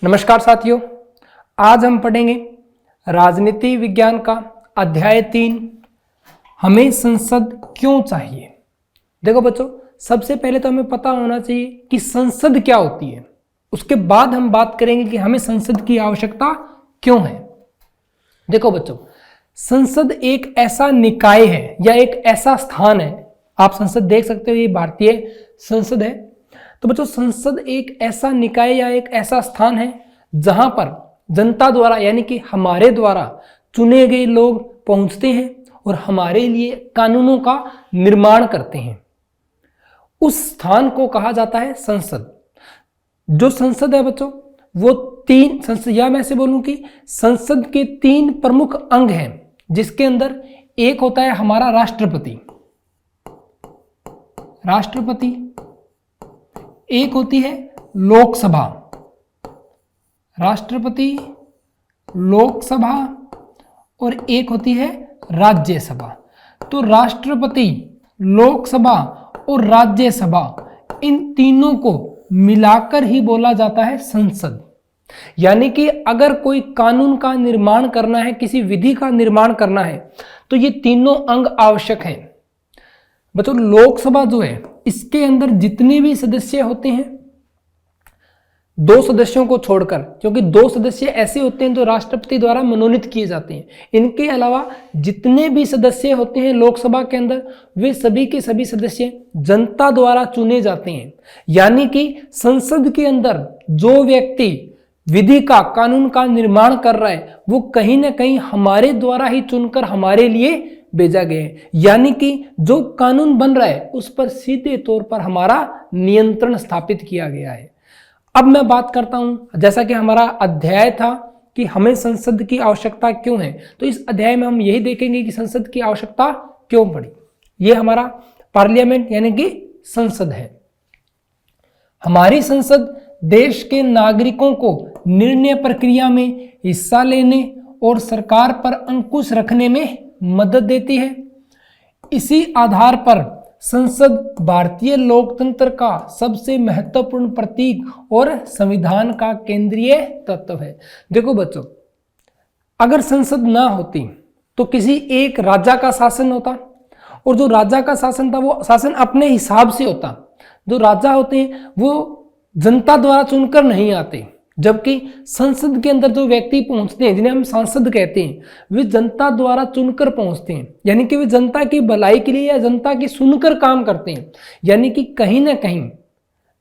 नमस्कार साथियों, आज हम पढ़ेंगे राजनीति विज्ञान का अध्याय 3, हमें संसद क्यों चाहिए। देखो बच्चों, सबसे पहले तो हमें पता होना चाहिए कि संसद क्या होती है। उसके बाद हम बात करेंगे कि हमें संसद की आवश्यकता क्यों है। देखो बच्चों, संसद एक ऐसा निकाय है या एक ऐसा स्थान है। आप संसद देख सकते हो, ये भारतीय संसद है। तो बच्चों, संसद एक ऐसा निकाय या एक ऐसा स्थान है जहां पर जनता द्वारा यानी कि हमारे द्वारा चुने गए लोग पहुंचते हैं और हमारे लिए कानूनों का निर्माण करते हैं। उस स्थान को कहा जाता है संसद। जो संसद है बच्चों, वो तीन संसद, या मैं ऐसे बोलूं कि संसद के 3 प्रमुख अंग हैं, जिसके अंदर एक होता है हमारा राष्ट्रपति, एक होती है लोकसभा, राष्ट्रपति, लोकसभा, और एक होती है राज्यसभा। तो राष्ट्रपति, लोकसभा और राज्यसभा, इन तीनों को मिलाकर ही बोला जाता है संसद। यानी कि अगर कोई कानून का निर्माण करना है, किसी विधि का निर्माण करना है, तो ये तीनों अंग आवश्यक हैं। बच्चों, लोकसभा जो है, इसके अंदर जितने भी सदस्य होते हैं, 2 सदस्यों को छोड़कर, क्योंकि 2 सदस्य ऐसे होते हैं जो राष्ट्रपति द्वारा मनोनीत किए जाते हैं। इनके अलावा जितने भी सदस्य होते हैं लोकसभा के अंदर, वे सभी के सभी सदस्य जनता द्वारा चुने जाते हैं। यानी कि संसद के अंदर जो व्यक्ति विधि का, कानून का निर्माण कर रहा है, वो कहीं ना कहीं हमारे द्वारा ही चुनकर हमारे लिए भेजा गया है। यानी कि जो कानून बन रहा है उस पर सीधे तौर पर हमारा नियंत्रण स्थापित किया गया है। अब मैं बात करता हूं, जैसा कि हमारा अध्याय था कि हमें संसद की आवश्यकता क्यों है, तो इस अध्याय में हम यही देखेंगे कि संसद की आवश्यकता क्यों पड़ी। ये हमारा पार्लियामेंट यानी कि संसद है। हमारी संसद देश के नागरिकों को निर्णय प्रक्रिया में हिस्सा लेने और सरकार पर अंकुश रखने में मदद देती है। इसी आधार पर संसद भारतीय लोकतंत्र का सबसे महत्वपूर्ण प्रतीक और संविधान का केंद्रीय तत्व है। देखो बच्चों, अगर संसद ना होती तो किसी एक राजा का शासन होता, और जो राजा का शासन था वो शासन अपने हिसाब से होता। जो राजा होते हैं वो जनता द्वारा चुनकर नहीं आते, जबकि संसद के अंदर जो व्यक्ति पहुंचते हैं, जिन्हें हम सांसद कहते हैं, वे जनता द्वारा चुनकर पहुंचते हैं। यानी कि वे जनता की भलाई के लिए या जनता की सुनकर काम करते हैं। यानी कि कहीं ना कहीं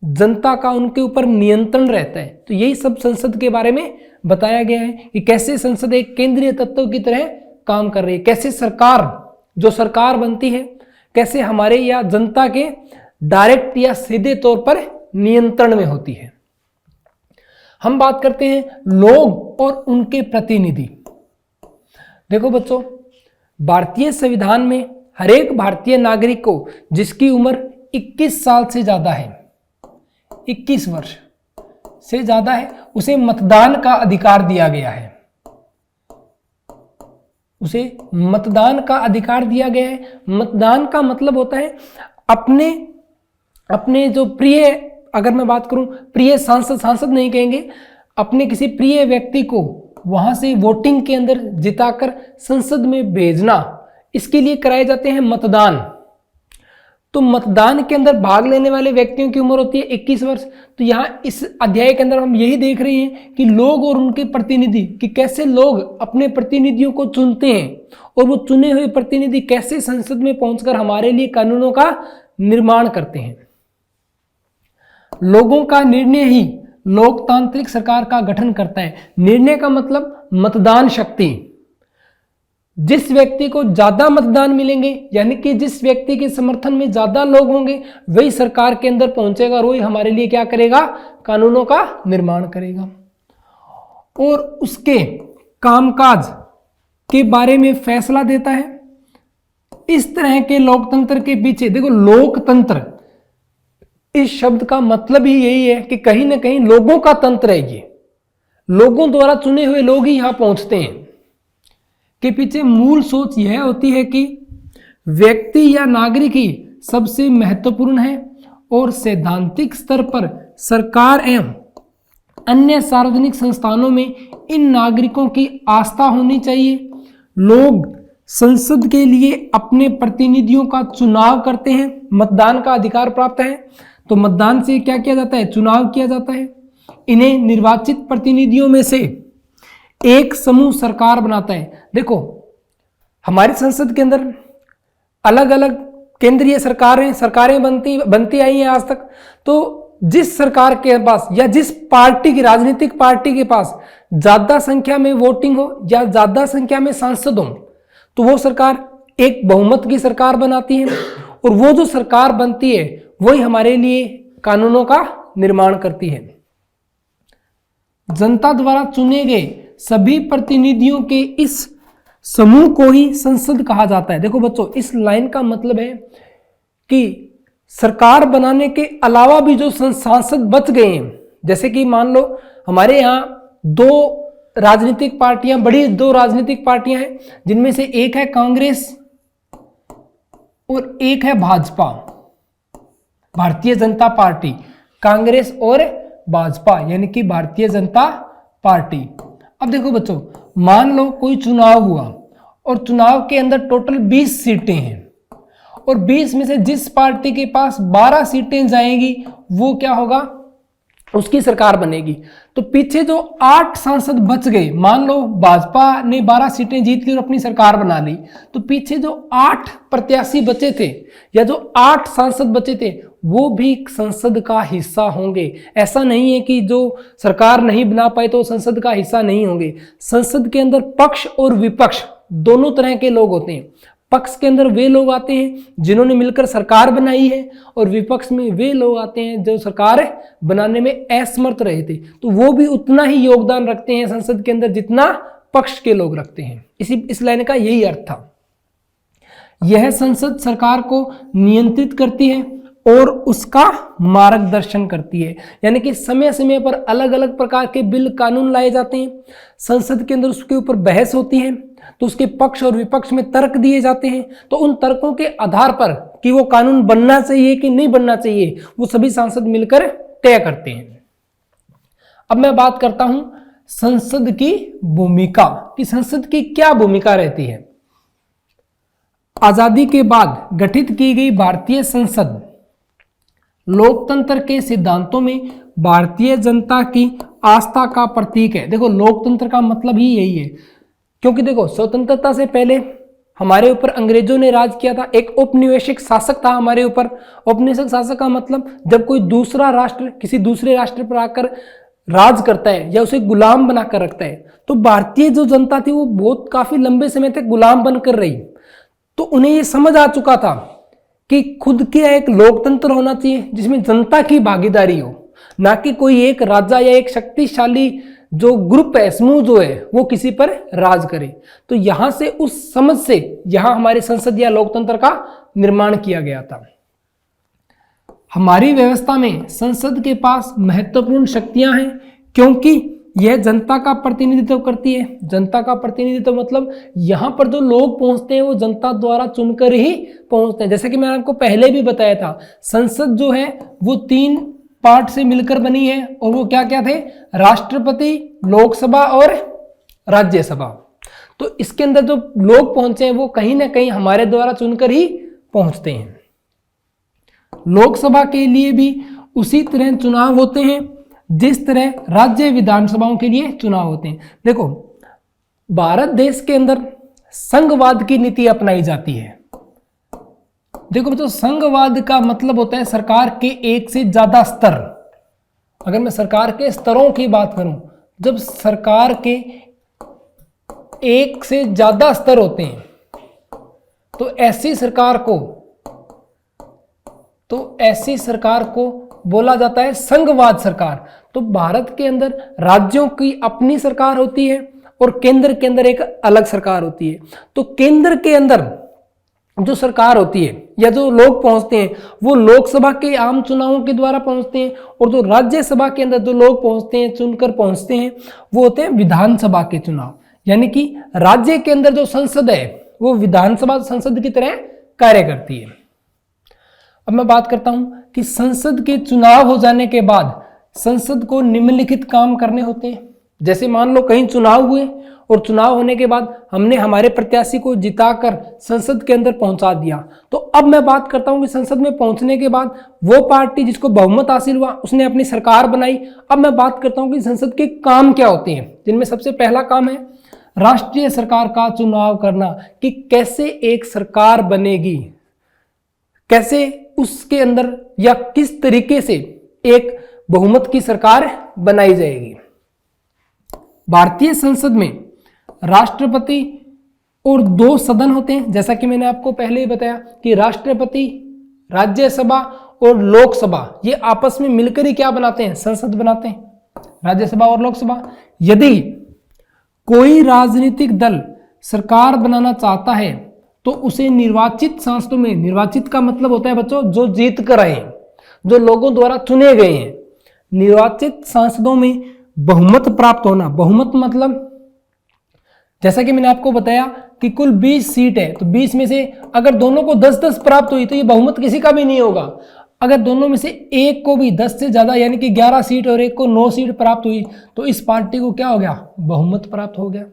जनता का उनके ऊपर नियंत्रण रहता है। तो यही सब संसद के बारे में बताया गया है कि कैसे संसद एक केंद्रीय तत्व की तरह काम कर रही है, कैसे सरकार, जो सरकार बनती है, कैसे हमारे या जनता के डायरेक्ट या सीधे तौर पर नियंत्रण में होती है। हम बात करते हैं लोग और उनके प्रतिनिधि। देखो बच्चों, भारतीय संविधान में हर एक भारतीय नागरिक को जिसकी उम्र 21 साल से ज्यादा है, 21 वर्ष से ज्यादा है, उसे मतदान का अधिकार दिया गया है। उसे मतदान का अधिकार दिया गया है। मतदान का मतलब होता है अपने जो प्रिय, अगर मैं बात करूं प्रिय सांसद नहीं कहेंगे, अपने किसी प्रिय व्यक्ति को वहां से वोटिंग के अंदर जिताकर संसद में भेजना, इसके लिए कराए जाते हैं मतदान। तो मतदान के अंदर भाग लेने वाले व्यक्तियों की उम्र होती है 21 वर्ष। तो यहां इस अध्याय के अंदर हम यही देख रहे हैं कि लोग और उनके प्रतिनिधि, कि कैसे लोग अपने प्रतिनिधियों को चुनते हैं और वो चुने हुए प्रतिनिधि कैसे संसद में पहुंचकर हमारे लिए कानूनों का निर्माण करते हैं। लोगों का निर्णय ही लोकतांत्रिक सरकार का गठन करता है। निर्णय का मतलब मतदान शक्ति। जिस व्यक्ति को ज्यादा मतदान मिलेंगे, यानी कि जिस व्यक्ति के समर्थन में ज्यादा लोग होंगे, वही सरकार के अंदर पहुंचेगा और वही हमारे लिए क्या करेगा, कानूनों का निर्माण करेगा और उसके कामकाज के बारे में फैसला देता है। इस तरह के लोकतंत्र के पीछे, देखो लोकतंत्र इस शब्द का मतलब ही यही है कि कहीं ना कहीं लोगों का तंत्र है। ये लोगों द्वारा चुने हुए लोग ही यहां पहुंचते हैं। के पीछे मूल सोच यह होती है कि व्यक्ति या नागरिक ही सबसे महत्वपूर्ण है और सैद्धांतिक स्तर पर सरकार एवं अन्य सार्वजनिक संस्थानों में इन नागरिकों की आस्था होनी चाहिए। लोग संसद के लिए अपने प्रतिनिधियों का चुनाव करते हैं, मतदान का अधिकार प्राप्त है, तो मतदान से क्या किया जाता है, चुनाव किया जाता है। इन्हें निर्वाचित प्रतिनिधियों में से एक समूह सरकार बनाता है। देखो हमारी संसद के अंदर अलग अलग केंद्रीय सरकारें बनती आई हैं आज तक। तो जिस सरकार के पास या जिस पार्टी की, राजनीतिक पार्टी के पास ज्यादा संख्या में वोटिंग हो या ज्यादा संख्या में सांसद हो, तो वो सरकार एक बहुमत की सरकार बनाती है, और वो जो सरकार बनती है वही हमारे लिए कानूनों का निर्माण करती है। जनता द्वारा चुने गए सभी प्रतिनिधियों के इस समूह को ही संसद कहा जाता है। देखो बच्चों, इस लाइन का मतलब है कि सरकार बनाने के अलावा भी जो सांसद बच गए हैं, जैसे कि मान लो हमारे यहाँ दो राजनीतिक पार्टियां हैं, जिनमें से एक है कांग्रेस और एक है भाजपा, भारतीय जनता पार्टी। कांग्रेस और भाजपा यानी कि भारतीय जनता पार्टी। अब देखो बच्चों, मान लो कोई चुनाव हुआ और चुनाव के अंदर टोटल 20 सीटें हैं, और 20 में से जिस पार्टी के पास 12 सीटें जाएंगी वो क्या होगा, उसकी सरकार बनेगी। तो पीछे जो 8 सांसद बच गए, मान लो भाजपा ने 12 सीटें जीत ली और अपनी सरकार बना ली, तो पीछे जो 8 प्रत्याशी बचे थे या जो 8 सांसद बचे थे वो भी संसद का हिस्सा होंगे। ऐसा नहीं है कि जो सरकार नहीं बना पाए तो संसद का हिस्सा नहीं होंगे। संसद के अंदर पक्ष और विपक्ष दोनों तरह के लोग होते हैं। पक्ष के अंदर वे लोग आते हैं जिन्होंने मिलकर सरकार बनाई है, और विपक्ष में वे लोग आते हैं जो सरकार बनाने में असमर्थ रहे थे, तो वो भी उतना ही योगदान रखते हैं संसद के अंदर जितना पक्ष के लोग रखते हैं। इस लाइन का यही अर्थ था। यह संसद सरकार को नियंत्रित करती है और उसका मार्गदर्शन करती है, यानी कि समय समय पर अलग अलग प्रकार के बिल कानून लाए जाते हैं। संसद के अंदर उसके ऊपर बहस होती है, तो उसके पक्ष और विपक्ष में तर्क दिए जाते हैं, तो उन तर्कों के आधार पर कि वो कानून बनना चाहिए कि नहीं बनना चाहिए, वो सभी सांसद मिलकर तय करते हैं। अब मैं बात करता हूं संसद की भूमिका, कि संसद की क्या भूमिका रहती है। आजादी के बाद गठित की गई भारतीय संसद लोकतंत्र के सिद्धांतों में भारतीय जनता की आस्था का प्रतीक है। देखो लोकतंत्र का मतलब ही यही है, क्योंकि देखो स्वतंत्रता से पहले हमारे ऊपर अंग्रेजों ने राज किया था, एक औपनिवेशिक शासक था हमारे ऊपर। औपनिवेशिक शासक का मतलब जब कोई दूसरा राष्ट्र किसी दूसरे राष्ट्र पर आकर राज करता है या उसे गुलाम बनाकर रखता है, तो भारतीय जो जनता थी वो बहुत काफी लंबे समय तक गुलाम बनकर रही। तो उन्हें ये समझ आ चुका था कि खुद के एक लोकतंत्र होना चाहिए जिसमें जनता की भागीदारी हो, ना कि कोई एक राजा या एक शक्तिशाली जो ग्रुप है, समूह जो है, वो किसी पर राज करे। तो यहां से, उस समझ से यहां हमारे संसद या लोकतंत्र का निर्माण किया गया था। हमारी व्यवस्था में संसद के पास महत्वपूर्ण शक्तियां हैं, क्योंकि यह जनता का प्रतिनिधित्व करती है। जनता का प्रतिनिधित्व मतलब यहां पर जो लोग पहुंचते हैं वो जनता द्वारा चुनकर ही पहुंचते हैं। जैसे कि मैंने आपको पहले भी बताया था, संसद जो है वो 3 पार्ट से मिलकर बनी है, और वो क्या क्या थे, राष्ट्रपति, लोकसभा और राज्यसभा। तो इसके अंदर जो लोग पहुंचे हैं वो कहीं ना कहीं हमारे द्वारा चुनकर ही पहुंचते हैं। लोकसभा के लिए भी उसी तरह चुनाव होते हैं जिस तरह राज्य विधानसभाओं के लिए चुनाव होते हैं। देखो भारत देश के अंदर संघवाद की नीति अपनाई जाती है। देखो बच्चों, संघवाद का मतलब होता है सरकार के एक से ज्यादा स्तर। अगर मैं सरकार के स्तरों की बात करूं, जब सरकार के एक से ज्यादा स्तर होते हैं तो ऐसी सरकार को बोला जाता है संघवाद सरकार। तो भारत के अंदर राज्यों की अपनी सरकार होती है और केंद्र के अंदर एक अलग सरकार होती है। तो केंद्र के अंदर जो सरकार होती है या जो लोग पहुंचते हैं वो लोकसभा के आम चुनावों के द्वारा पहुंचते हैं, और जो राज्यसभा के अंदर जो लोग पहुंचते हैं, चुनकर पहुंचते हैं, वो होते हैं विधानसभा के चुनाव। यानी कि राज्य के अंदर जो संसद है वो विधानसभा संसद की तरह कार्य करती है। अब मैं बात करता हूं कि संसद के चुनाव हो जाने के बाद संसद को निम्नलिखित काम करने होते हैं। जैसे मान लो कहीं चुनाव हुए और चुनाव होने के बाद हमने हमारे प्रत्याशी को जिताकर संसद के अंदर पहुंचा दिया, तो अब मैं बात करता हूं कि संसद में पहुंचने के बाद वो पार्टी जिसको बहुमत हासिल हुआ उसने अपनी सरकार बनाई। अब मैं बात करता हूं कि संसद के काम क्या होते हैं, जिनमें सबसे पहला काम है राष्ट्रीय सरकार का चुनाव करना, कि कैसे एक सरकार बनेगी, कैसे उसके अंदर या किस तरीके से एक बहुमत की सरकार बनाई जाएगी। भारतीय संसद में राष्ट्रपति और 2 सदन होते हैं, जैसा कि मैंने आपको पहले ही बताया कि राष्ट्रपति, राज्यसभा और लोकसभा ये आपस में मिलकर ही क्या बनाते हैं, संसद बनाते हैं, राज्यसभा और लोकसभा। यदि कोई राजनीतिक दल सरकार बनाना चाहता है तो उसे निर्वाचित सांसदों में, निर्वाचित का मतलब होता है बच्चों जो जीत कर आए, जो लोगों द्वारा चुने गए हैं, निर्वाचित सांसदों में बहुमत प्राप्त होना। बहुमत मतलब जैसा कि मैंने आपको बताया कि कुल 20 सीट है, तो 20 में से अगर दोनों को 10-10 प्राप्त हुई तो ये बहुमत किसी का भी नहीं होगा। अगर दोनों में से एक को भी 10 से ज्यादा यानी कि 11 सीट और एक को 9 सीट प्राप्त हुई तो इस पार्टी को क्या हो गया, बहुमत प्राप्त हो गया।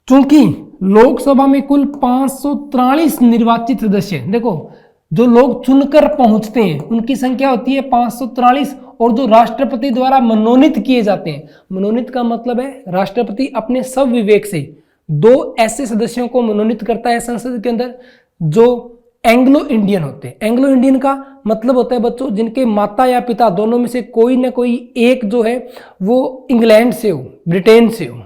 चूंकि लोकसभा में कुल 543 निर्वाचित सदस्य, देखो जो लोग चुनकर पहुंचते हैं उनकी संख्या होती है 543, और जो राष्ट्रपति द्वारा मनोनीत किए जाते हैं, मनोनीत का मतलब है राष्ट्रपति अपने सब विवेक से 2 ऐसे सदस्यों को मनोनीत करता है संसद के अंदर जो एंग्लो इंडियन होते हैं। एंग्लो इंडियन का मतलब होता है बच्चों जिनके माता या पिता दोनों में से कोई ना कोई एक जो है वो इंग्लैंड से हो, ब्रिटेन से हो।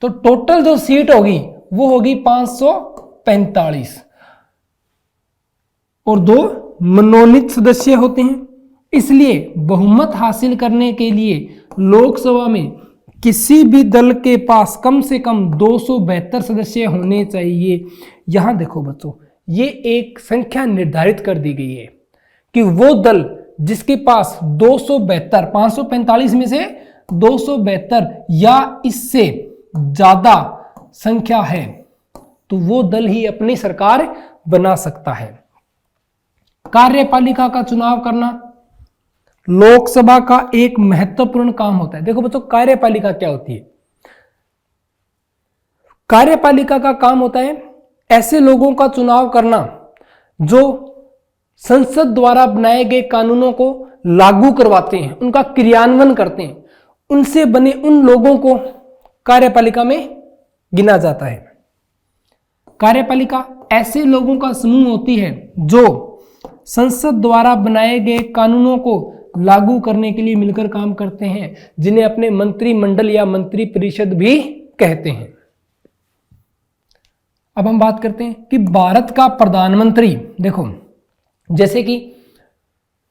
तो टोटल जो सीट होगी वो होगी 545 और 2 मनोनीत सदस्य होते हैं। इसलिए बहुमत हासिल करने के लिए लोकसभा में किसी भी दल के पास कम से कम 272 सदस्य होने चाहिए। यहां देखो बच्चों, ये एक संख्या निर्धारित कर दी गई है कि वो दल जिसके पास 272, 545 में से 272 या इससे ज्यादा संख्या है तो वो दल ही अपनी सरकार बना सकता है। कार्यपालिका का चुनाव करना लोकसभा का एक महत्वपूर्ण काम होता है। देखो बच्चों, कार्यपालिका क्या होती है? कार्यपालिका का काम होता है ऐसे लोगों का चुनाव करना जो संसद द्वारा बनाए गए कानूनों को लागू करवाते हैं, उनका क्रियान्वयन करते हैं। उनसे बने उन लोगों को कार्यपालिका में गिना जाता है। कार्यपालिका ऐसे लोगों का समूह होती है जो संसद द्वारा बनाए गए कानूनों को लागू करने के लिए मिलकर काम करते हैं, जिन्हें अपने मंत्रिमंडल या मंत्री परिषद भी कहते हैं। अब हम बात करते हैं कि भारत का प्रधानमंत्री, देखो जैसे कि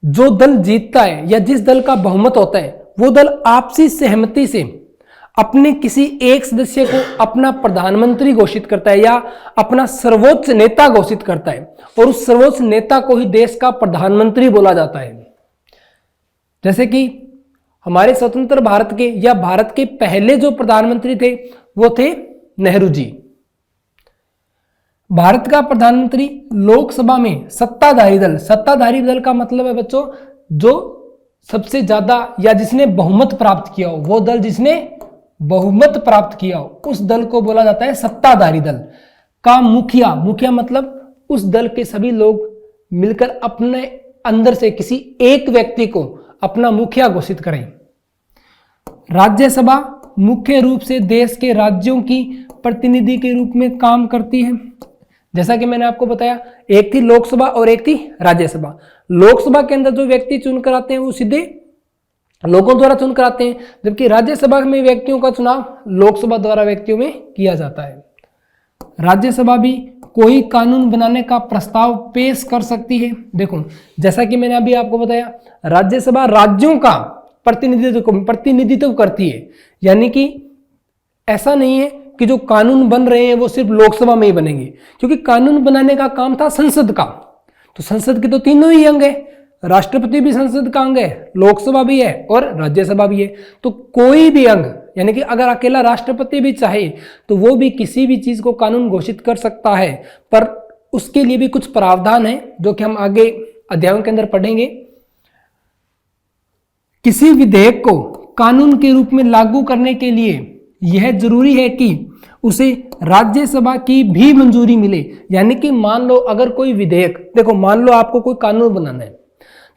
जो दल जीतता है या जिस दल का बहुमत होता है वो दल आपसी सहमति से अपने किसी एक सदस्य को अपना प्रधानमंत्री घोषित करता है या अपना सर्वोच्च नेता घोषित करता है, और उस सर्वोच्च नेता को ही देश का प्रधानमंत्री बोला जाता है। जैसे कि हमारे स्वतंत्र भारत के या भारत के पहले जो प्रधानमंत्री थे वो थे नेहरू जी। भारत का प्रधानमंत्री लोकसभा में सत्ताधारी दल का मतलब है बच्चों जो सबसे ज्यादा या जिसने बहुमत प्राप्त किया हो, वो दल जिसने बहुमत प्राप्त किया हो उस दल को बोला जाता है सत्ताधारी दल का मुखिया। मुखिया मतलब उस दल के सभी लोग मिलकर अपने अंदर से किसी एक व्यक्ति को अपना मुखिया घोषित करें। राज्यसभा मुख्य रूप से देश के राज्यों की प्रतिनिधि के रूप में काम करती है। जैसा कि मैंने आपको बताया, एक थी लोकसभा और एक थी राज्यसभा। लोकसभा के अंदर जो व्यक्ति चुनकर आते हैं वो सीधे लोगों द्वारा चुनकर आते हैं, जबकि राज्यसभा में व्यक्तियों का चुनाव लोकसभा द्वारा व्यक्तियों में किया जाता है। राज्यसभा भी कोई कानून बनाने का प्रस्ताव पेश कर सकती है। देखो जैसा कि मैंने अभी आपको बताया, राज्यसभा राज्यों का प्रतिनिधित्व करती है, यानी कि ऐसा नहीं है कि जो कानून बन रहे हैं वो सिर्फ लोकसभा में ही बनेंगे, क्योंकि कानून बनाने का काम था संसद का। तो संसद के तो तीनों ही अंग है, राष्ट्रपति भी संसद का अंग है, लोकसभा भी है और राज्यसभा भी है। तो कोई भी अंग, यानी कि अगर अकेला राष्ट्रपति भी चाहे तो वो भी किसी भी चीज को कानून घोषित कर सकता है, पर उसके लिए भी कुछ प्रावधान है जो कि हम आगे अध्यायों के अंदर पढ़ेंगे। किसी विधेयक को कानून के रूप में लागू करने के लिए यह जरूरी है कि उसे राज्यसभा की भी मंजूरी मिले। यानी कि मान लो अगर कोई विधेयक, देखो मान लो आपको कोई कानून बनाना है,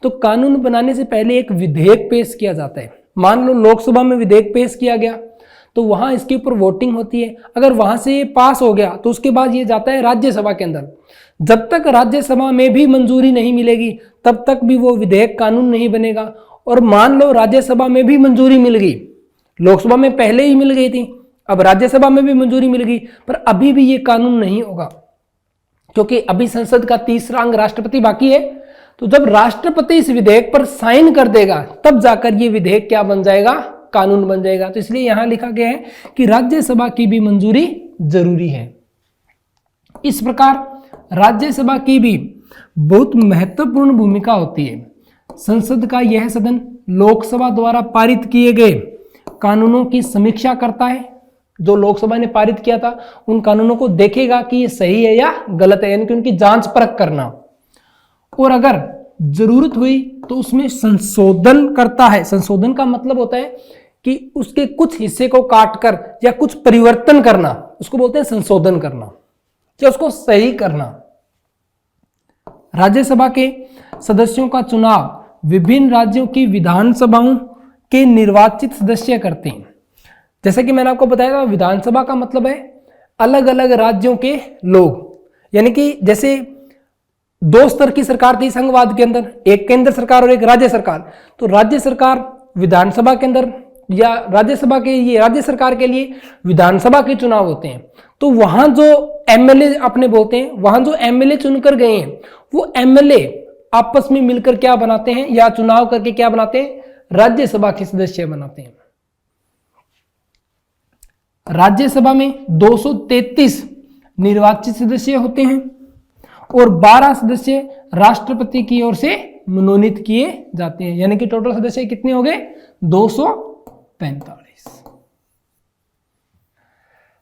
तो कानून बनाने से पहले एक विधेयक पेश किया जाता है। मान लो लोकसभा में विधेयक पेश किया गया, तो वहां इसके ऊपर वोटिंग होती है। अगर वहां से ये पास हो गया तो उसके बाद ये जाता है राज्यसभा के अंदर। जब तक राज्यसभा में भी मंजूरी नहीं मिलेगी तब तक भी वो विधेयक कानून नहीं बनेगा। और मान लो राज्यसभा में भी मंजूरी मिल गई, लोकसभा में पहले ही मिल गई थी, अब राज्यसभा में भी मंजूरी मिल गई, पर अभी भी ये कानून नहीं होगा, क्योंकि अभी संसद का तीसरा अंग राष्ट्रपति बाकी है। तो जब राष्ट्रपति इस विधेयक पर साइन कर देगा तब जाकर ये विधेयक क्या बन जाएगा, कानून बन जाएगा। तो इसलिए यहां लिखा गया है कि राज्यसभा की भी मंजूरी जरूरी है। इस प्रकार राज्यसभा की भी बहुत महत्वपूर्ण भूमिका होती है। संसद का यह सदन लोकसभा द्वारा पारित किए गए कानूनों की समीक्षा करता है। जो लोकसभा ने पारित किया था उन कानूनों को देखेगा कि ये सही है या गलत है, यानी कि उनकी जांच परख करना। और अगर जरूरत हुई तो उसमें संशोधन करता है। संशोधन का मतलब होता है कि उसके कुछ हिस्से को काटकर या कुछ परिवर्तन करना, उसको बोलते हैं संशोधन करना, या उसको सही करना। राज्यसभा के सदस्यों का चुनाव विभिन्न राज्यों की विधानसभाओं के निर्वाचित सदस्य करते हैं। जैसे कि मैंने आपको बताया था, विधानसभा का मतलब है अलग अलग राज्यों के लोग, यानी कि जैसे दो स्तर की सरकार थी संघवाद के अंदर, एक केंद्र सरकार और एक राज्य सरकार। तो राज्य सरकार विधानसभा के अंदर या राज्यसभा के लिए, राज्य सरकार के लिए विधानसभा के चुनाव होते हैं। तो वहां जो एमएलए अपने बोलते हैं, वहां जो एमएलए चुनकर गए हैं वो एमएलए आपस में मिलकर क्या बनाते हैं, या चुनाव करके क्या बनाते हैं, राज्यसभा के सदस्य बनाते हैं। राज्यसभा में 233 निर्वाचित सदस्य होते हैं और 12 सदस्य राष्ट्रपति की ओर से मनोनीत किए जाते हैं। यानी कि टोटल सदस्य कितने हो गए, 245।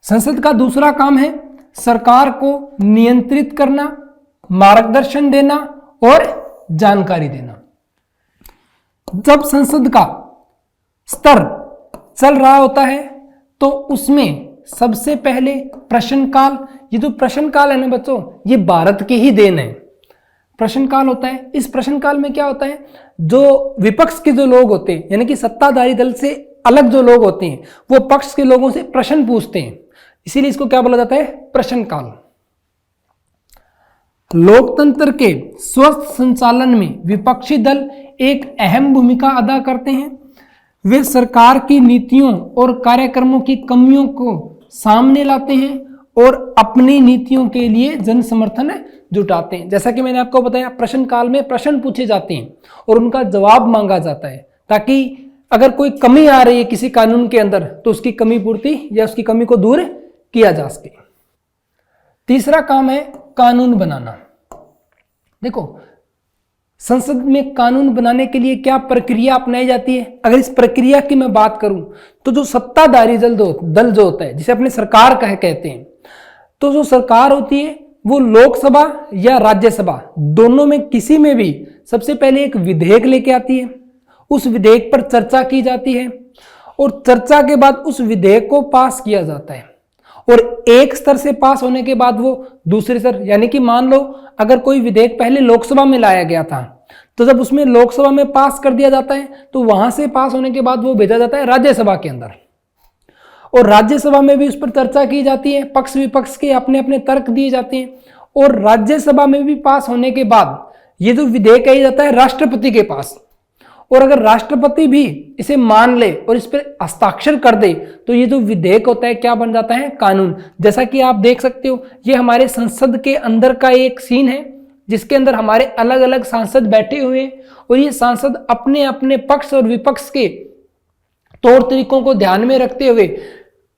संसद का दूसरा काम है सरकार को नियंत्रित करना, मार्गदर्शन देना और जानकारी देना। जब संसद का स्तर चल रहा होता है तो उसमें सबसे पहले प्रश्नकाल, ये जो प्रश्नकाल है ना बच्चों, ये भारत की ही देन है। प्रश्नकाल होता है, इस प्रश्नकाल में क्या होता है, जो विपक्ष के जो लोग होते हैं, यानी कि सत्ताधारी दल से अलग जो लोग होते हैं, वो पक्ष के लोगों से प्रश्न पूछते हैं, इसीलिए इसको क्या बोला जाता है, प्रश्नकाल। लोकतंत्र के स्वस्थ संचालन में विपक्षी दल एक अहम भूमिका अदा करते हैं। वे सरकार की नीतियों और कार्यक्रमों की कमियों को सामने लाते हैं और अपनी नीतियों के लिए जन समर्थन जुटाते हैं। जैसा कि मैंने आपको बताया, प्रश्नकाल में प्रश्न पूछे जाते हैं और उनका जवाब मांगा जाता है, ताकि अगर कोई कमी आ रही है किसी कानून के अंदर तो उसकी कमी पूर्ति या उसकी कमी को दूर किया जा सके। तीसरा काम है कानून बनाना। देखो, संसद में कानून बनाने के लिए क्या प्रक्रिया अपनाई जाती है। अगर इस प्रक्रिया की मैं बात करूं तो जो सत्ताधारी दल जो होता है, जिसे अपने सरकार कहते हैं, तो जो सरकार होती है वो लोकसभा या राज्यसभा दोनों में किसी में भी सबसे पहले एक विधेयक लेके आती है। उस विधेयक पर चर्चा की जाती है और चर्चा के बाद उस विधेयक को पास किया जाता है। और एक स्तर से पास होने के बाद वो दूसरे स्तर, यानी कि मान लो अगर कोई विधेयक पहले लोकसभा में लाया गया था, तो जब उसमें लोकसभा में पास कर दिया जाता है तो वहां से पास होने के बाद वो भेजा जाता है राज्यसभा के अंदर, और राज्यसभा में भी उस पर चर्चा की जाती है, पक्ष विपक्ष के अपने अपने तर्क दिए जाते हैं, और राज्यसभा में भी पास होने के बाद ये जो विधेयक है जाता है राष्ट्रपति के पास, और अगर राष्ट्रपति भी इसे मान ले और इस पर हस्ताक्षर कर दे तो ये जो विधेयक होता है क्या बन जाता है, कानून। जैसा कि आप देख सकते हो, ये हमारे संसद के अंदर का एक सीन है जिसके अंदर हमारे अलग अलग सांसद बैठे हुए हैं, और ये सांसद अपने अपने पक्ष और विपक्ष के तौर तरीकों को ध्यान में रखते हुए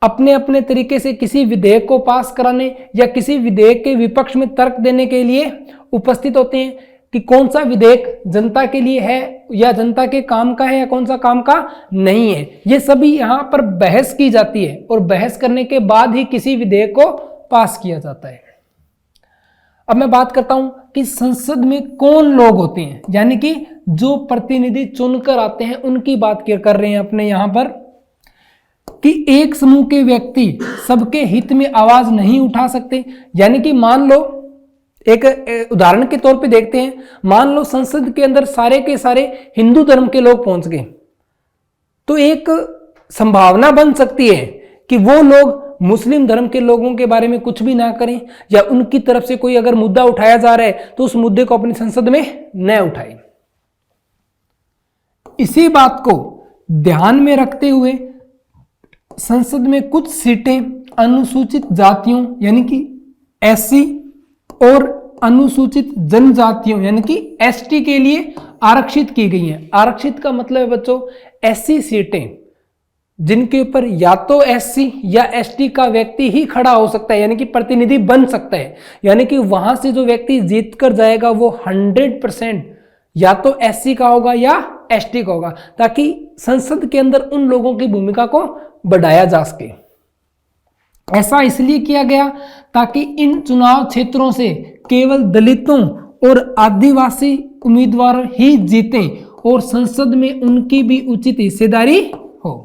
अपने अपने तरीके से किसी विधेयक को पास कराने या किसी विधेयक के विपक्ष में तर्क देने के लिए उपस्थित होते हैं कि कौन सा विधेयक जनता के लिए है या जनता के काम का है या कौन सा काम का नहीं है। ये सभी यहाँ पर बहस की जाती है और बहस करने के बाद ही किसी विधेयक को पास किया जाता है। अब मैं बात करता हूं कि संसद में कौन लोग होते हैं, यानी कि जो प्रतिनिधि चुनकर आते हैं उनकी बात कर रहे हैं अपने यहां पर, कि एक समूह के व्यक्ति सबके हित में आवाज नहीं उठा सकते। यानी कि मान लो, एक उदाहरण के तौर पे देखते हैं, मान लो संसद के अंदर सारे के सारे हिंदू धर्म के लोग पहुंच गए, तो एक संभावना बन सकती है कि वो लोग मुस्लिम धर्म के लोगों के बारे में कुछ भी ना करें, या उनकी तरफ से कोई अगर मुद्दा उठाया जा रहा है तो उस मुद्दे को अपनी संसद में न उठाए। इसी बात को ध्यान में रखते हुए संसद में कुछ सीटें अनुसूचित जातियों यानी कि एससी और अनुसूचित जनजातियों यानी कि एसटी के लिए आरक्षित की गई हैं। आरक्षित का मतलब है बच्चों ऐसी सीटें जिनके ऊपर या तो एससी या एसटी का व्यक्ति ही खड़ा हो सकता है, यानी कि प्रतिनिधि बन सकता है। यानी कि वहां से जो व्यक्ति जीत कर जाएगा वो 100% या तो एससी का होगा या एसटी का होगा, ताकि संसद के अंदर उन लोगों की भूमिका को बढ़ाया जा सके। ऐसा इसलिए किया गया ताकि इन चुनाव क्षेत्रों से केवल दलितों और आदिवासी उम्मीदवार ही जीतें और संसद में उनकी भी उचित हिस्सेदारी हो।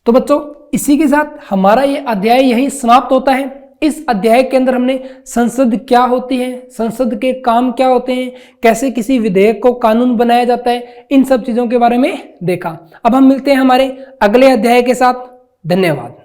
तो बच्चों, इसी के साथ हमारा ये अध्याय यहीं समाप्त होता है। इस अध्याय के अंदर हमने संसद क्या होती है, संसद के काम क्या होते हैं, कैसे किसी विधेयक को कानून बनाया जाता है, इन सब चीजों के बारे में देखा। अब हम मिलते हैं हमारे अगले अध्याय के साथ। धन्यवाद।